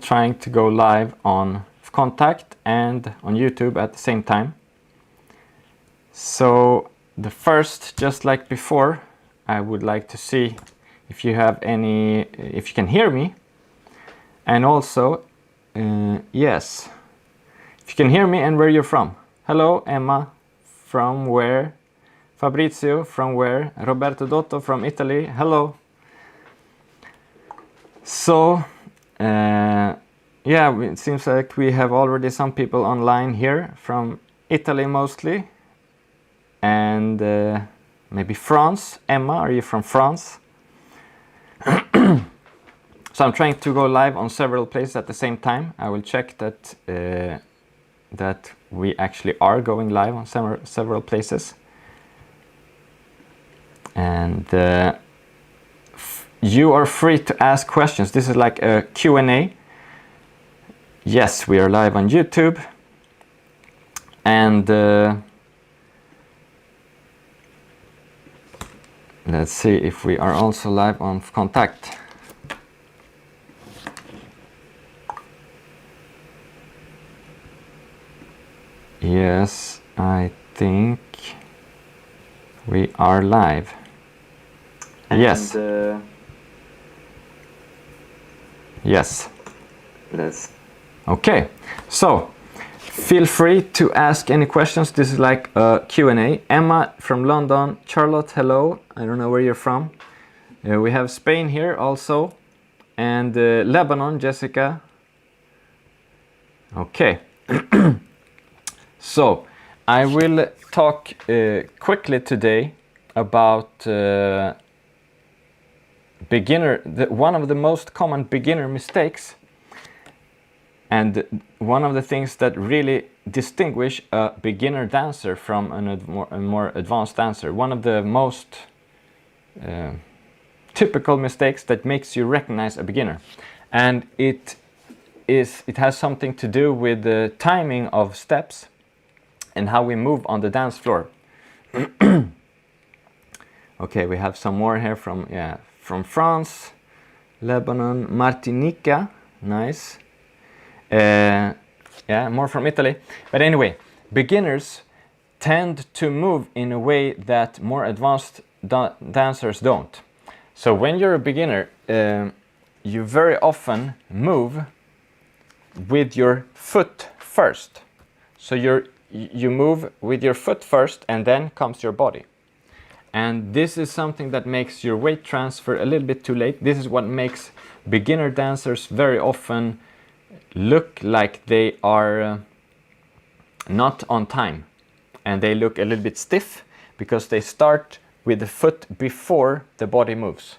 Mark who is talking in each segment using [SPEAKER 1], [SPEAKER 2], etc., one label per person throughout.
[SPEAKER 1] trying to go live on Contact and on YouTube at the same time. So the first, just like before, I would like to see if you have any, if you can hear me, and also yes, if you can hear me and where you're from. Hello, Emma, from where? Fabrizio, from where? Roberto Dotto from Italy, hello. So yeah, it seems like we have already some people online here from Italy mostly, and maybe France. Emma, are you from France? So I'm trying to go live on several places at the same time. I will check that that we actually are going live on several places. And you are free to ask questions. This is like a Q&A. Yes, we are live on YouTube. And let's see if we are also live on Contact. Yes, I think we are live. And yes. Yes. Okay. So feel free to ask any questions. This is like a Q&A. Emma from London. Charlotte, hello. I don't know where you're from. We have Spain here also. And Lebanon, Jessica. Okay. So I will talk quickly today about one of the most common beginner mistakes, and one of the things that really distinguish a beginner dancer from a more advanced dancer. One of the most typical mistakes that makes you recognize a beginner, and it has something to do with the timing of steps and how we move on the dance floor. Okay, we have some more here from France, Lebanon, Martinica, nice. Yeah, more from Italy. But anyway, beginners tend to move in a way that more advanced dancers don't. So when you're a beginner, you very often move with your foot first. So you move with your foot first, and then comes your body. And this is something that makes your weight transfer a little bit too late. This is what makes beginner dancers very often look like they are not on time. And they look a little bit stiff because they start with the foot before the body moves.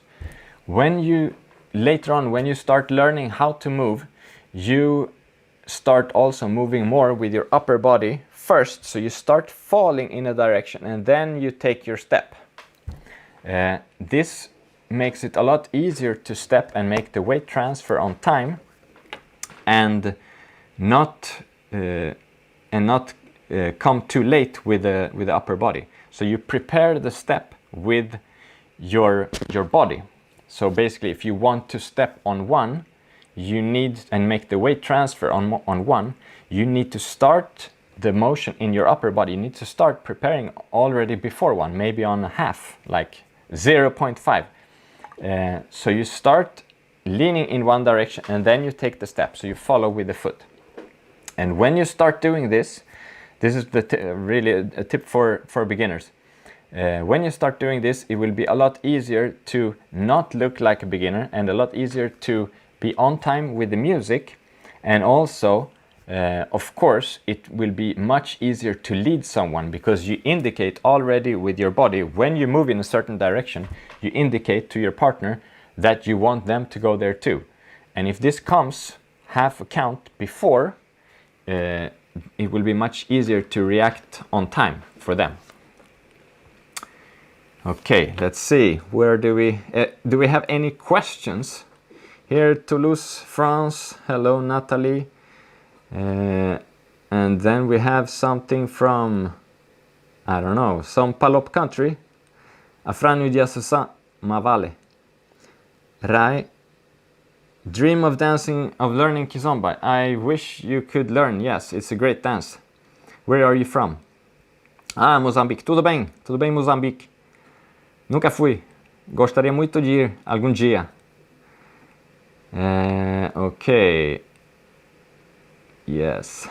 [SPEAKER 1] Later on, when you start learning how to move, you start also moving more with your upper body first. So you start falling in a direction, and then you take your step. This makes it a lot easier to step and make the weight transfer on time, and not come too late with the upper body. So you prepare the step with your body. So basically, if you want to step on one, you need, and make the weight transfer on one, you need to start the motion in your upper body. You need to start preparing already before one, maybe on a half, like 0.5. So you start leaning in one direction, and then you take the step. So you follow with the foot. And when you start doing this is really a tip for beginners. When you start doing this, it will be a lot easier to not look like a beginner, and a lot easier to be on time with the music. And also, of course, it will be much easier to lead someone, because you indicate already with your body, when you move in a certain direction, you indicate to your partner that you want them to go there too. And if this comes half a count before, it will be much easier to react on time for them. Okay, let's see, where do we have any questions? Here, Toulouse, France, hello Natalie. And then we have something from, I don't know, some Palop country. Afranio Diasusa Mavale. Rai Dream of dancing, of learning kizomba. I wish you could learn. Yes, it's a great dance. Where are you from? Ah, Moçambique. Tudo bem, Moçambique. Nunca fui. Gostaria muito de ir algum dia. Okay. Yes.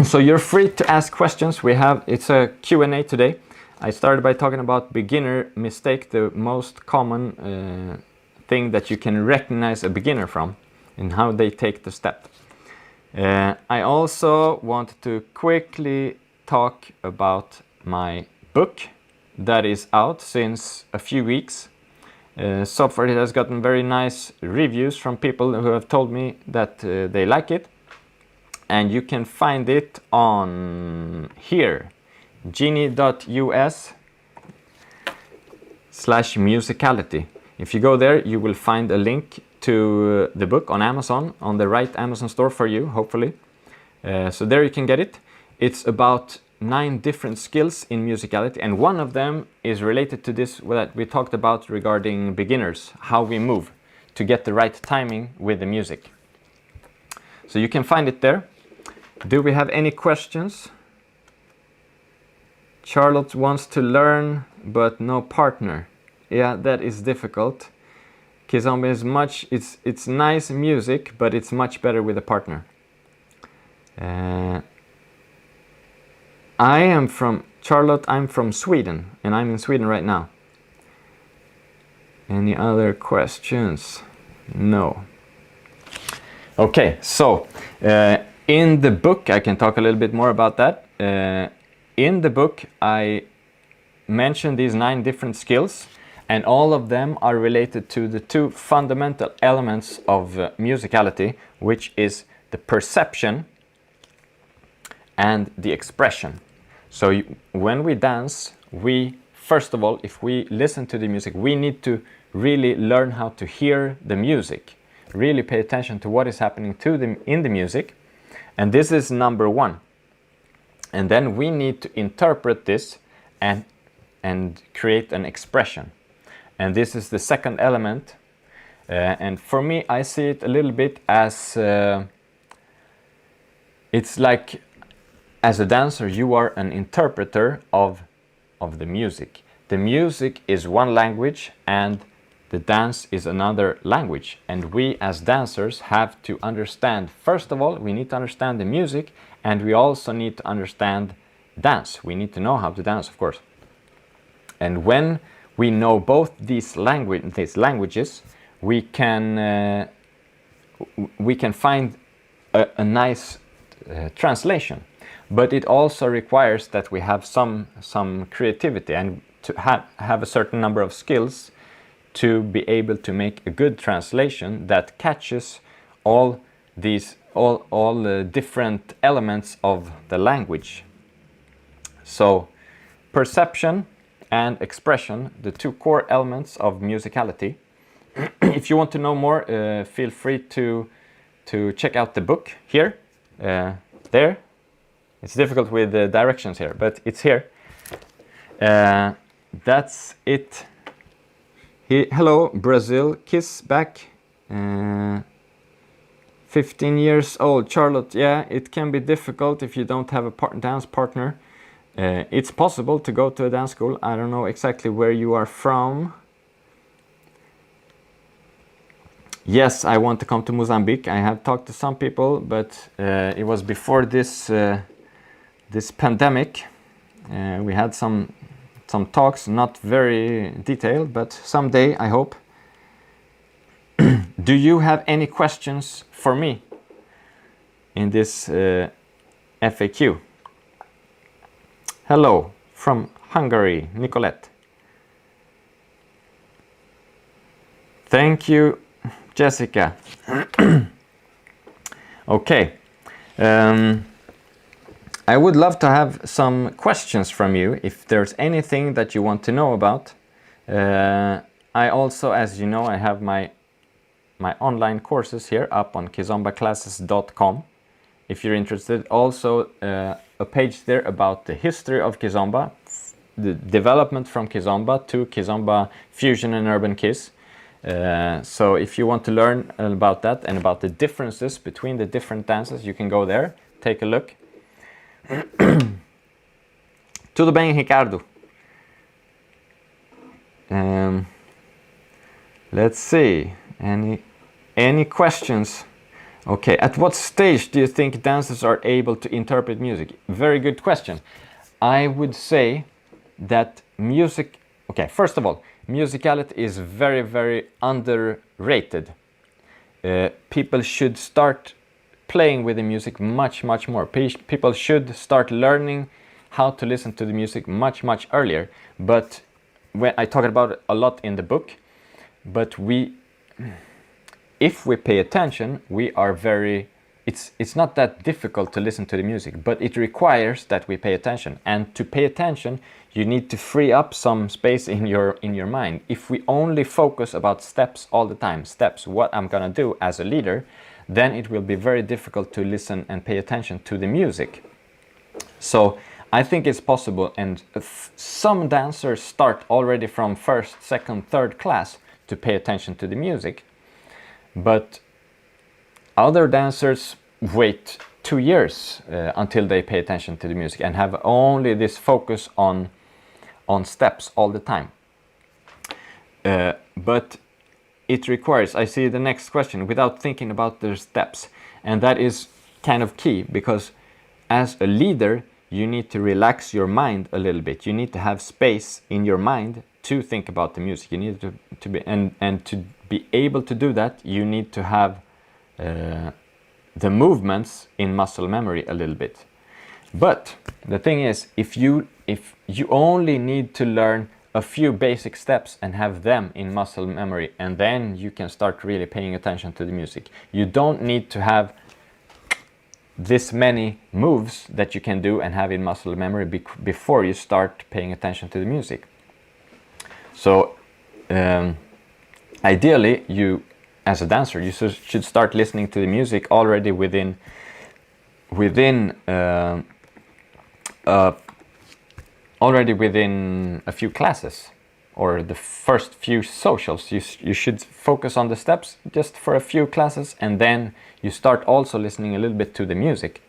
[SPEAKER 1] So you're free to ask questions. It's a Q&A today. I started by talking about beginner mistake, the most common thing that you can recognize a beginner from and how they take the step. I also wanted to quickly talk about my book that is out since a few weeks. So far it has gotten very nice reviews from people who have told me that they like it. And you can find it on here, genie.us/musicality. If you go there, you will find a link to the book on Amazon, on the right Amazon store for you, hopefully. So there you can get it. It's about 9 different skills in musicality, and one of them is related to this that we talked about regarding beginners, how we move to get the right timing with the music. So you can find it there. Do we have any questions? Charlotte wants to learn, but no partner. Yeah, that is difficult. Kizomba is it's nice music, but it's much better with a partner. I'm from Sweden, and I'm in Sweden right now. Any other questions? No. Okay, so in the book, I can talk a little bit more about that. In the book, I mentioned these 9 different skills, and all of them are related to the 2 fundamental elements of musicality, which is the perception and the expression. So when we dance, first of all, if we listen to the music, we need to really learn how to hear the music, really pay attention to what is happening in the music, and this is number 1. And then we need to interpret this and create an expression, and this is the second element. And for me, I see it a little bit as it's like, as a dancer, you are an interpreter of the music. The music is one language and the dance is another language, and we as dancers have to understand, first of all, we need to understand the music, and we also need to understand dance. We need to know how to dance, of course. And when we know both these languages, we can find a nice translation. But it also requires that we have some creativity and to have a certain number of skills to be able to make a good translation that catches all the different elements of the language. So perception and expression, the 2 core elements of musicality. If you want to know more, feel free to check out the book here, there. It's difficult with the directions here, but it's here. That's it. Hello, Brazil. Kiss back. 15 years old. Charlotte, yeah, it can be difficult if you don't have a dance partner. It's possible to go to a dance school. I don't know exactly where you are from. Yes, I want to come to Mozambique. I have talked to some people, but it was before this pandemic. We had some talks, not very detailed, but someday, I hope. Do you have any questions for me in this FAQ? Hello, from Hungary, Nicolette. Thank you, Jessica. Okay. I would love to have some questions from you if there's anything that you want to know about. I also, as you know, I have my online courses here up on kizombaclasses.com. If you're interested, also a page there about the history of kizomba, the development from kizomba to kizomba fusion and urban kiss. So if you want to learn about that and about the differences between the different dances, you can go there, take a look. Tudo bem, Ricardo? Let's see, any questions? Okay, at what stage do you think dancers are able to interpret music? Very good question. I would say that music, okay, first of all, musicality is very, very underrated. People should start playing with the music much, much more. People should start learning how to listen to the music much, much earlier. But when I talk about it a lot in the book, but if we pay attention, we are very, it's not that difficult to listen to the music, but it requires that we pay attention. And to pay attention, you need to free up some space in your mind. If we only focus about steps all the time, steps, what I'm gonna do as a leader, then it will be very difficult to listen and pay attention to the music. So I think it's possible, and some dancers start already from first, second, third class to pay attention to the music, but other dancers wait 2 years until they pay attention to the music and have only this focus on steps all the time. But it requires, I see the next question, without thinking about their steps, and that is kind of key, because as a leader you need to relax your mind a little bit. You need to have space in your mind to think about the music. You need to be, and to be able to do that, you need to have the movements in muscle memory a little bit. But the thing is, if you only need to learn a few basic steps and have them in muscle memory, and then you can start really paying attention to the music. You don't need to have this many moves that you can do and have in muscle memory before you start paying attention to the music. So ideally, you as a dancer, you should start listening to the music already within a few classes, or the first few socials. You should focus on the steps just for a few classes, and then you start also listening a little bit to the music.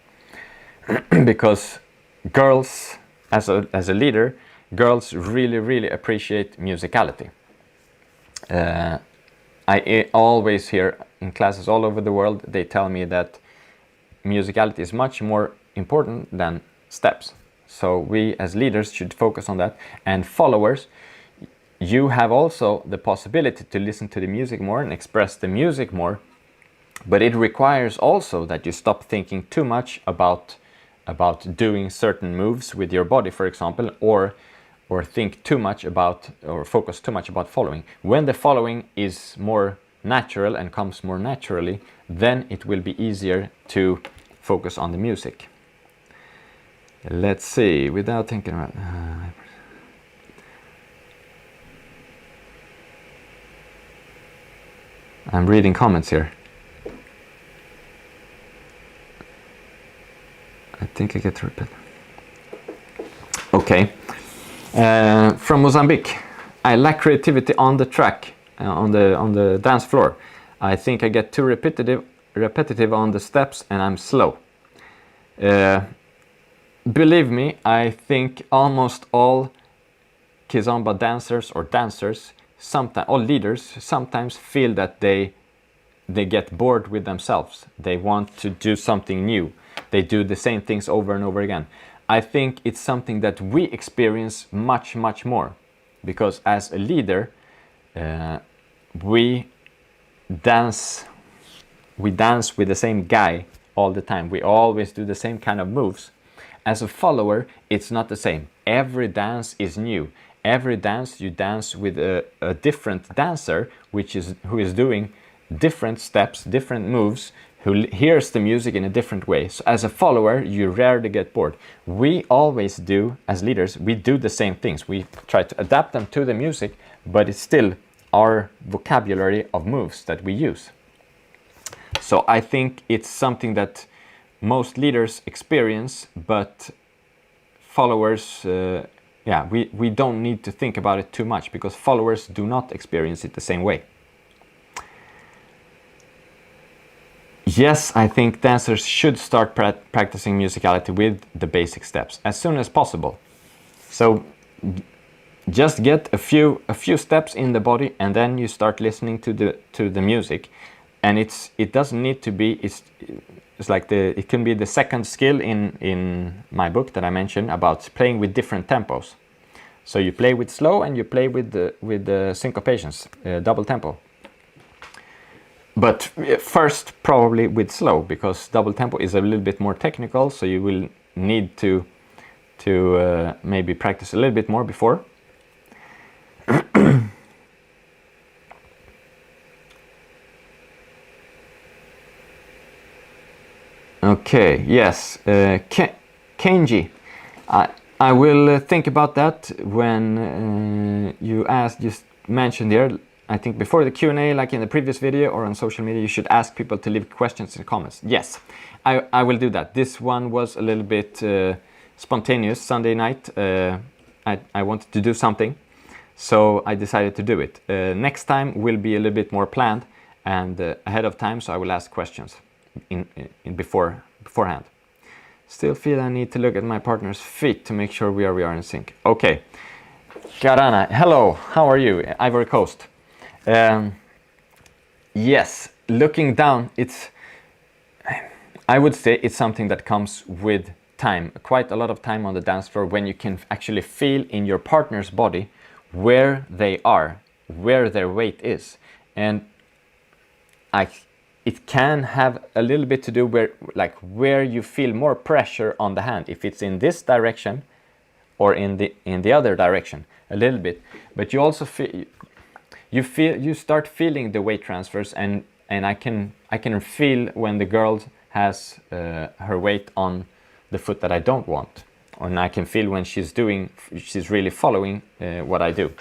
[SPEAKER 1] Because girls, as a leader, girls really appreciate musicality. I always hear in classes all over the world, they tell me that musicality is much more important than steps. So we as leaders should focus on that. And followers, you have also the possibility to listen to the music more and express the music more, but it requires also that you stop thinking too much about doing certain moves with your body, for example, or think too much about, or focus too much about following. When the following is more natural and comes more naturally, then it will be easier to focus on the music. Let's see, without thinking about... I'm reading comments here. I think I get to repeat. Okay. From Mozambique. I lack creativity on the track, on the dance floor. I think I get too repetitive on the steps, and I'm slow. Believe me, I think almost all kizomba dancers, sometimes all leaders, sometimes feel that they get bored with themselves. They want to do something new. They do the same things over and over again. I think it's something that we experience much more, because as a leader, we dance with the same guy all the time. We always do the same kind of moves. As a follower, it's not the same. Every dance is new. Every dance you dance with a different dancer, who is doing different steps, different moves, who hears the music in a different way. So as a follower, you rarely get bored. We always do, as leaders, we do the same things. We try to adapt them to the music, but it's still our vocabulary of moves that we use. So I think it's something that most leaders experience, but followers, we don't need to think about it too much, because followers do not experience it the same way. yes, I think dancers should start practicing musicality with the basic steps as soon as possible. So just get a few steps in the body, and then you start listening to the music. And it doesn't need to be, it's like it can be the second skill in my book that I mentioned about playing with different tempos. So you play with slow and you play with the syncopations, double tempo. But first probably with slow, because double tempo is a little bit more technical, so you will need to maybe practice a little bit more before. Okay, yes, Kenji, I will think about that when you just mentioned here. I think before the Q&A, like in the previous video or on social media, you should ask people to leave questions in the comments. Yes, I will do that. This one was a little bit spontaneous. Sunday night, I wanted to do something, so I decided to do it. Next time will be a little bit more planned and ahead of time, so I will ask questions beforehand. Still feel I need to look at my partner's feet to make sure we are in sync. Okay, Karana, hello, how are you? Ivory Coast. Yes, looking down, I would say it's something that comes with time, quite a lot of time on the dance floor, when you can actually feel in your partner's body where they are, where their weight is. And it can have a little bit to do where you feel more pressure on the hand, if it's in this direction or in the other direction, a little bit. But you also you start feeling the weight transfers, and I can feel when the girl has her weight on the foot that I don't want, and I can feel when she's really following what I do.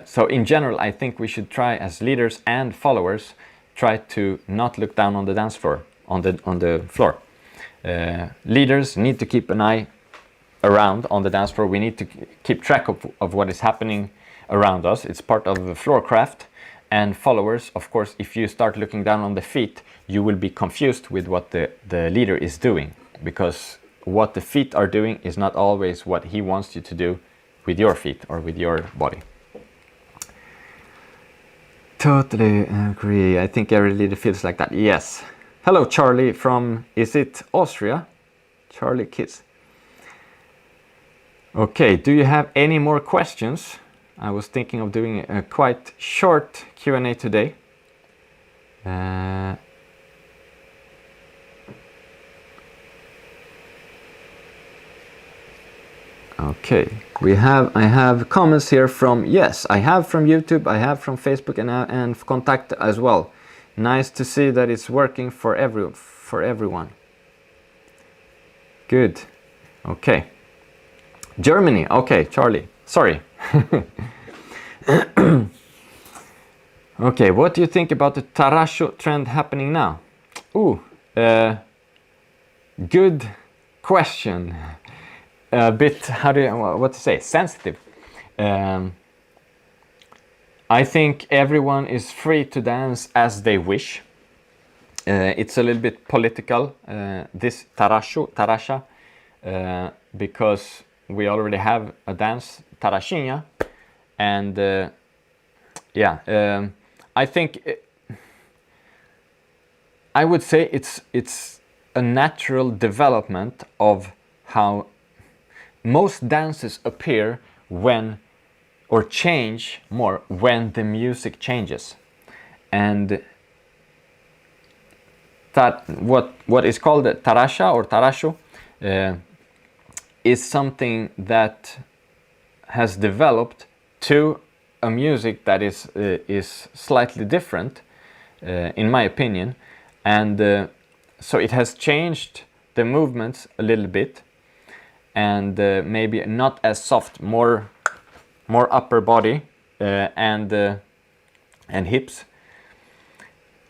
[SPEAKER 1] So in general, I think we should try, as leaders and followers, try to not look down on the dance floor, on the floor. Leaders need to keep an eye around on the dance floor. We need to keep track of what is happening around us. It's part of the floor craft. And followers, of course, if you start looking down on the feet, you will be confused with what the leader is doing, because what the feet are doing is not always what he wants you to do with your feet or with your body. Totally agree. I think every leader feels like that. Yes. Hello, Charlie from, is it Austria? Charlie Kiss. Okay, do you have any more questions? I was thinking of doing a quite short Q&A today. Okay, I have comments here from, yes, I have from YouTube, I have from Facebook and Contact as well. Nice to see that it's working for everyone. Good. Okay. Germany. Okay, Charlie. Sorry. Okay, what do you think about the Tarasho trend happening now? Ooh, good question. A bit, what to say, sensitive. I think everyone is free to dance as they wish. It's a little bit political, this tarasha, because we already have a dance, tarashinha, and I think I would say it's a natural development of how most dances appear or change more when the music changes. And that what is called tarasha or tarasho is something that has developed to a music that is slightly different, in my opinion, and so it has changed the movements a little bit, and maybe not as soft, more upper body and hips,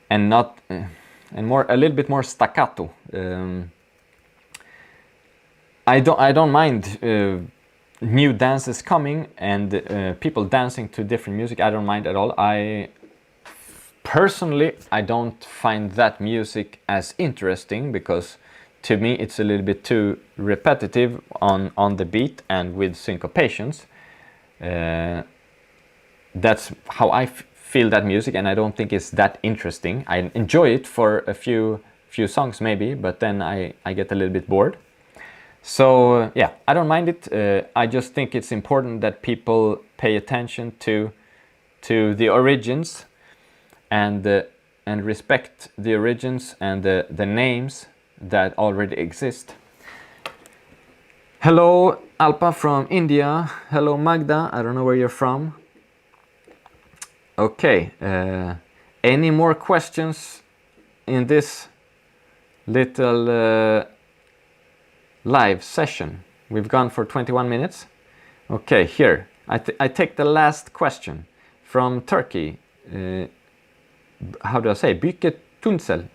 [SPEAKER 1] and not and a little bit more staccato. I don't mind new dances coming and people dancing to different music. I don't mind at all. Personally, I don't find that music as interesting because to me it's a little bit too repetitive on the beat and with syncopations. That's how I feel that music, and I don't think it's that interesting. I enjoy it for a few songs maybe, but then I get a little bit bored. So yeah, I don't mind it. I just think it's important that people pay attention to the origins and respect the origins and the names that already exist. Hello Alpa from India. Hello Magda, I don't know where you're from. Okay, any more questions in this little live session? We've gone for 21 minutes. Okay, here I take the last question from Turkey. How do I say? Büke Tunçel.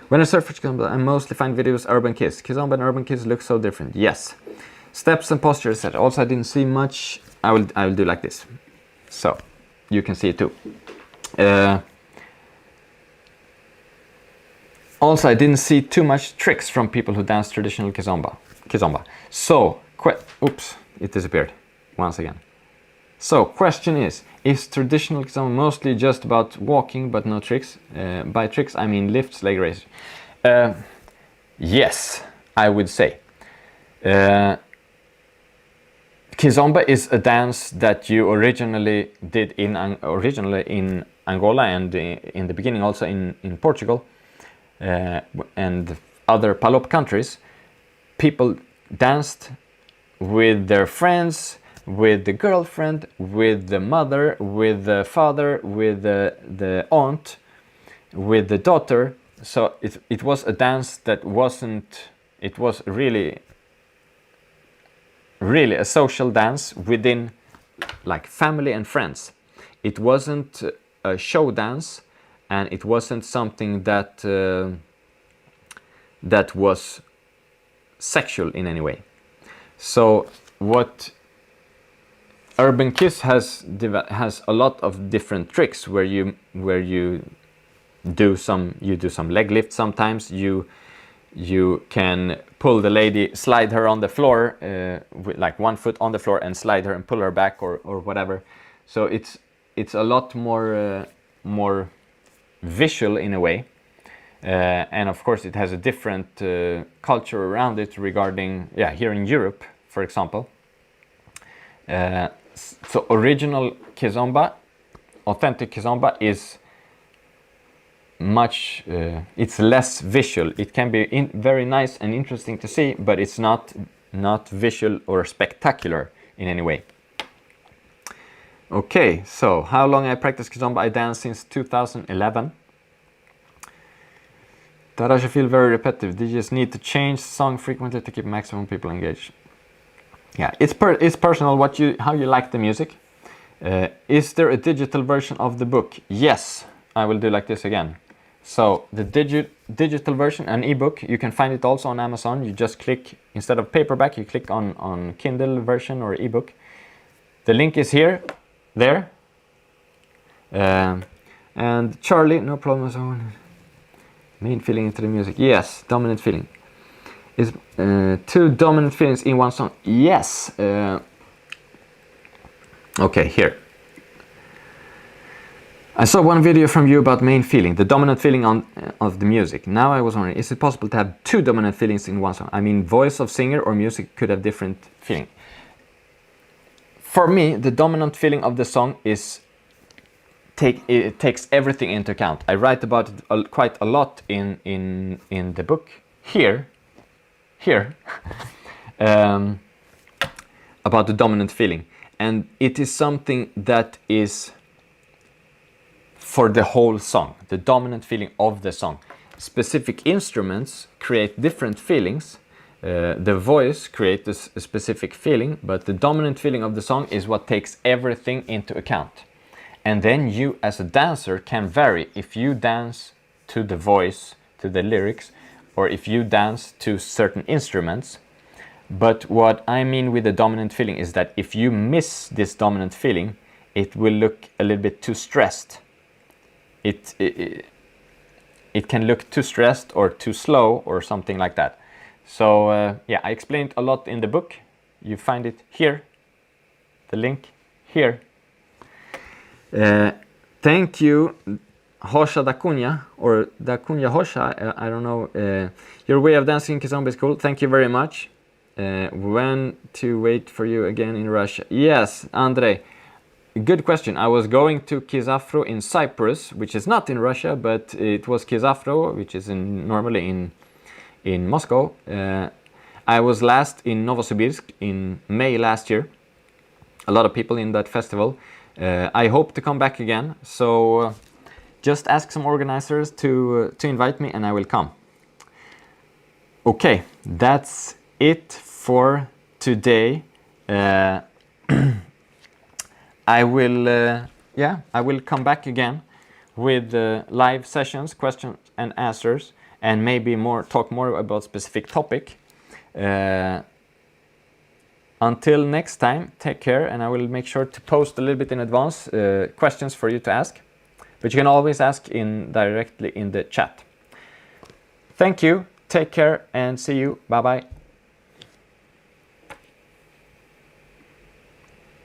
[SPEAKER 1] When I search for Kizomba, I mostly find videos Urban Kiss. Kizomba and Urban Kiss look so different. Yes. Steps and postures, etc. Also, I didn't see much. I will do like this, so you can see it too. Also, I didn't see too much tricks from people who dance traditional Kizomba. So, oops, it disappeared once again. So, question is traditional Kizomba mostly just about walking but no tricks? By tricks, I mean lifts, leg raises. Yes, I would say. Kizomba is a dance that you originally did in Angola and in the beginning also in Portugal and other Palop countries. People danced with their friends, with the girlfriend, with the mother, with the father, with the aunt, with the daughter. So it was a dance that wasn't, it was really a social dance within like family and friends. It wasn't a show dance, and it wasn't something that that was sexual in any way. So what Urban Kiss has a lot of different tricks where you do some leg lift. Sometimes you can pull the lady, slide her on the floor with like one foot on the floor and slide her and pull her back or whatever. So it's a lot more visual in a way, and of course it has a different culture around it regarding here in Europe, for example. So original Kizomba, authentic Kizomba is much it's less visual. It can be very nice and interesting to see, but it's not visual or spectacular in any way. Okay, so how long I practice Kizomba? I dance since 2011. Taraja feel very repetitive. They just need to change song frequently to keep maximum people engaged. Yeah, it's personal how you like the music. Is there a digital version of the book? Yes, I will do like this again. So the digital version, an ebook, you can find it also on Amazon. You just click, instead of paperback, you click on Kindle version or ebook. The link is there. And Charlie, no problem. Main feeling into the music. Yes, dominant feeling. Is two dominant feelings in one song? Yes. Okay, here. I saw one video from you about main feeling, the dominant feeling of the music. Now I was wondering, is it possible to have two dominant feelings in one song? I mean, voice of singer or music could have different feeling. For me, the dominant feeling of the song is it takes everything into account. I write about it quite a lot in the book here about the dominant feeling, and it is something that is for the whole song, the dominant feeling of the song. Specific instruments create different feelings. The voice creates a specific feeling, but the dominant feeling of the song is what takes everything into account. And then you as a dancer can vary if you dance to the voice, to the lyrics, or if you dance to certain instruments. But what I mean with the dominant feeling is that if you miss this dominant feeling, it will look a little bit too stressed. it can look too stressed or too slow or something like that. So yeah, I explained a lot in the book. You find it here, the link here. Thank you, Hosha Dacunya, or Dacunya Hosha, I don't know. Your way of dancing kizomba is cool. Thank you very much. When to wait for you again in Russia? Yes, Andre, good question. I was going to Kizafro in Cyprus, which is not in Russia, but it was Kizafro, which is normally in Moscow. I was last in Novosibirsk in May last year. A lot of people in that festival. I hope to come back again, so just ask some organizers to invite me and I will come. Okay, that's it for today. I will come back again with live sessions, questions and answers, and maybe talk more about specific topic. Until next time, take care, and I will make sure to post a little bit in advance questions for you to ask. But you can always ask directly in the chat. Thank you, take care, and see you. Bye-bye.